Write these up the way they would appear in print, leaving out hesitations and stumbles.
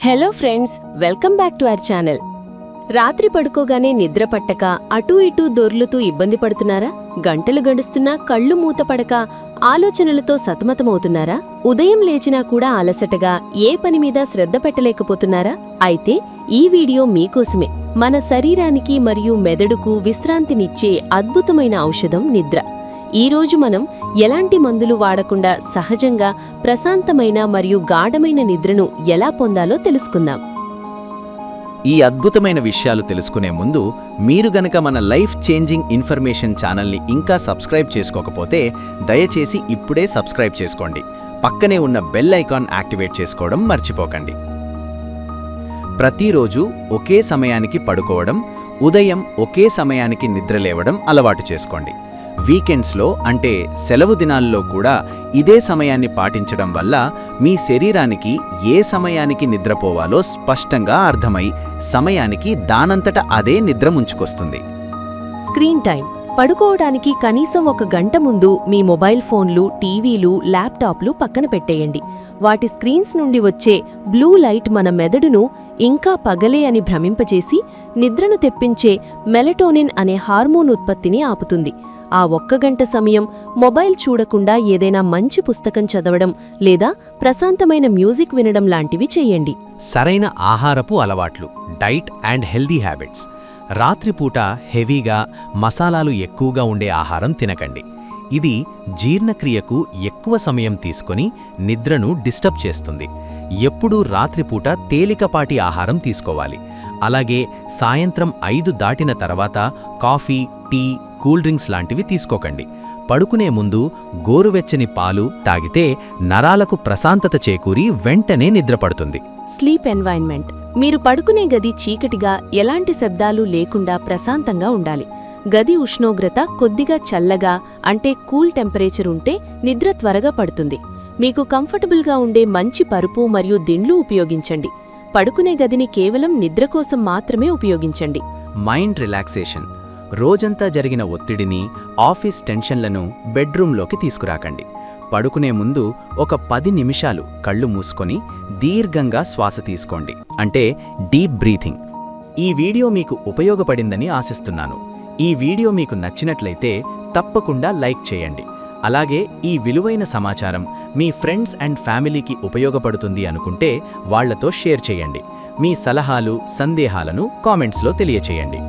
Hello friends, welcome back to our channel. రాత్రి పడుకోగానే నిద్ర పట్టక అటూ ఇటూ దొర్లుతూ ఇబ్బంది పడుతున్నారా? గంటలు గడుస్తున్నా కళ్ళు మూతపడక ఆలోచనలతో సతమతమవుతున్నారా? ఉదయం లేచినా కూడా అలసటగా ఏ పని మీద శ్రద్ధ పెట్టలేకపోతున్నారా? అయితే ఈ వీడియో మీకోసమే. మన శరీరానికి మరియు మెదడుకు విశ్రాంతినిచ్చే అద్భుతమైన ఔషధం నిద్ర. ఈరోజు మనం ఎలాంటి మందులు వాడకుండా సహజంగా ప్రశాంతమైన మరియు గాఢమైన నిద్రను ఎలా పొందాలో తెలుసుకుందాం. ఈ అద్భుతమైన విషయాలు తెలుసుకునే ముందు మీరు గనక మన లైఫ్ చేంజింగ్ ఇన్ఫర్మేషన్ ఛానల్ని ఇంకా సబ్స్క్రైబ్ చేసుకోకపోతే దయచేసి ఇప్పుడే సబ్స్క్రైబ్ చేసుకోండి. పక్కనే ఉన్న బెల్ ఐకాన్ యాక్టివేట్ చేసుకోవడం మర్చిపోకండి. ప్రతిరోజు ఒకే సమయానికి పడుకోవడం, ఉదయం ఒకే సమయానికి నిద్రలేవడం అలవాటు చేసుకోండి. వీకెండ్స్లో అంటే సెలవు దినాల్లో కూడా ఇదే సమయాన్ని పాటించడం వల్ల మీ శరీరానికి ఏ సమయానికి నిద్రపోవాలో స్పష్టంగా అర్థమై సమయానికి దానంతట అదే నిద్ర ముంచుకొస్తుంది. Screen time. పడుకోవడానికి కనీసం 1 గంట ముందు మీ మొబైల్ ఫోన్లు, టీవీలు, ల్యాప్టాప్లు పక్కన పెట్టేయండి. వాటి స్క్రీన్స్ నుండి వచ్చే బ్లూ లైట్ మన మెదడును ఇంకా పగలే అని భ్రమింపజేసి నిద్రను తెప్పించే మెలటోనిన్ అనే హార్మోన్ ఉత్పత్తిని ఆపుతుంది. ఆ 1 గంట సమయం మొబైల్ చూడకుండా ఏదైనా మంచి పుస్తకం చదవడం లేదా ప్రశాంతమైన మ్యూజిక్ వినడం లాంటివి చెయ్యండి. సరైన ఆహారపు అలవాట్లు, డైట్ అండ్ హెల్దీ హ్యాబిట్స్. రాత్రిపూట హెవీగా మసాలాలు ఎక్కువగా ఉండే ఆహారం తినకండి. ఇది జీర్ణక్రియకు ఎక్కువ సమయం తీసుకొని నిద్రను డిస్టర్బ్ చేస్తుంది. ఎప్పుడూ రాత్రిపూట తేలికపాటి ఆహారం తీసుకోవాలి. అలాగే సాయంత్రం 5 దాటిన తర్వాత కాఫీ, టీ, కూల్ డ్రింక్స్ లాంటివి తీసుకోకండి. పడుకునే ముందు గోరువెచ్చని పాలు తాగితే నరాలకు ప్రశాంతత చేకూరి వెంటనే నిద్రపడుతుంది. Sleep environment. మీరు పడుకునే గది చీకటిగా, ఎలాంటి శబ్దాలు లేకుండా ప్రశాంతంగా ఉండాలి. గది ఉష్ణోగ్రత కొద్దిగా చల్లగా అంటే కూల్ టెంపరేచర్ ఉంటే నిద్ర త్వరగా పడుతుంది. మీకు కంఫర్టబుల్గా ఉండే మంచి పరుపు మరియు దిండ్లు ఉపయోగించండి. పడుకునే గదిని కేవలం నిద్ర కోసం మాత్రమే ఉపయోగించండి. Mind relaxation. రోజంతా జరిగిన ఒత్తిడిని, ఆఫీస్ టెన్షన్లను బెడ్రూంలోకి తీసుకురాకండి. పడుకునే ముందు ఒక 10 నిమిషాలు కళ్ళు మూసుకొని దీర్ఘంగా శ్వాస తీసుకోండి, అంటే డీప్ బ్రీథింగ్. ఈ వీడియో మీకు ఉపయోగపడిందని ఆశిస్తున్నాను. ఈ వీడియో మీకు నచ్చినట్లయితే తప్పకుండా లైక్ చేయండి. అలాగే ఈ విలువైన సమాచారం మీ ఫ్రెండ్స్ అండ్ ఫ్యామిలీకి ఉపయోగపడుతుంది అనుకుంటే వాళ్లతో షేర్ చేయండి. మీ సలహాలు, సందేహాలను కామెంట్స్లో తెలియచేయండి.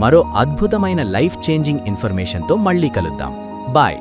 మరో అద్భుతమైన లైఫ్ చేంజింగ్ ఇన్ఫర్మేషన్తో మళ్ళీ కలుద్దాం. బాయ్.